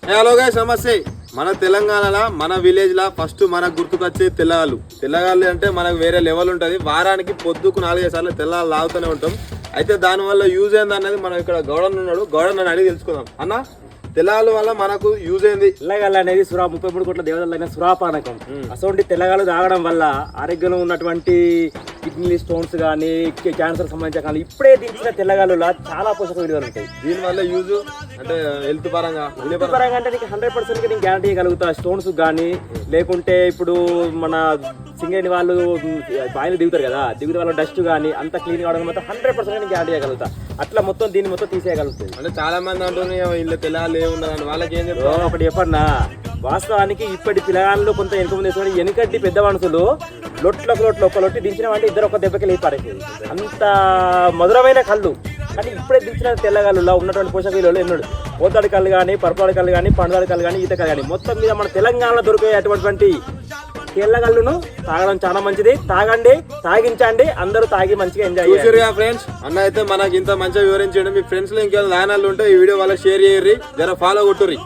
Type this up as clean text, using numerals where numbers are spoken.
Hello guys, నమస్తే. మన తెలంగాణలో మన విలేజ్ లా ఫస్ట్ మనకు గుర్తుకొచ్చే తెల్లగాళ్ళు అంటే మనకు వేరే లెవెల్ ఉంటుంది. వారానికి పొద్దుకు 4-5 సార్లు తెల్లగాళ్ళు తాగుతూనే ఉంటాం. అయితే దానివల్ల యూజ్ ఏంది అన్నది మనం ఇక్కడ గౌడన్ ఉన్నాడు, గౌడన్ అని అడిగి తెలుసుకుందాం. అన్న, తెల్లగాళ్ళ వల్ల మనకు యూజ్ ఏంది? తెల్లగాళ్ళు అనేది 33 కోట్ల దేవతలైన సురాపానకం. అసలు తెల్లగాళ్ళు తాగడం వల్ల ఆరోగ్యంలో ఉన్నటువంటి కిడ్నీ స్టోన్స్ కానీ క్యాన్సర్ సంబంధించిన కానీ ఇప్పుడే దించిన తెల్లగాళ్ళలో చాలా పోషక విలువలు ఉంటాయి. దీనివల్ల యూజ్ అంటే హెల్త్ పరంగా అంటే నీకు 100% నేను గ్యారంటీ ఇవ్వగలుగుతా. స్టోన్స్ కానీ లేకుంటే ఇప్పుడు మన సింగరేణి వాళ్ళు బాయిలు దిగుతారు కదా, దిగుతారు వాళ్ళ డస్ట్ కానీ అంత క్లీన్ కావడం మొత్తం 100% నేను గ్యారంటీ ఇవ్వగలుగుతా. అట్లా మొత్తం దీన్ని మొత్తం తీసేయగలుగుతుంది. అంటే చాలా మంది అంటున్నారు వీళ్ళు తెల్లగాళ్ళు ఏమున్నదని. వాళ్ళకి ఏం చెప్తారు? ఒకటి చెప్పన్నా, వాస్తవానికి ఇప్పటి పిల్లగాళ్ళు కొంత ఎంతమంది వేసుకుని వెనుకటి పెద్ద మనుషులు ఒక లొట్టి దించిన అంటే ఇద్దరు ఒక దెబ్బకి లేచి పారేసేది. అంత మధురమైన కళ్ళు. కానీ ఇప్పుడే దించిన తెల్లగాళ్ళలో ఉన్నటువంటి పోషక విలువలు ఎన్నడు పోతాడి కళ్ళు కానీ, పరపాడి కళ్ళు కానీ, పండుగ కళ్ళు కానీ, ఈత కళ్ళు కానీ మొత్తం మీద మన తెలంగాణలో దొరికే అటువంటి తెల్లగళ్ళును తాగడం చాలా మంచిది. తాగండి, తాగించండి, అందరూ తాగి మంచిగా ఎంజాయ్ చేయండి. ఫ్రెండ్స్, అన్న అయితే మనకి ఇంత మంచిగా వివరించండి. మీ ఫ్రెండ్స్ లో ఇంకేమైనా ఛానల్ ఉంటే ఈ వీడియో వాళ్ళకి షేర్ చేయర్రి, జర ఫాలో కొట్టుర్రి.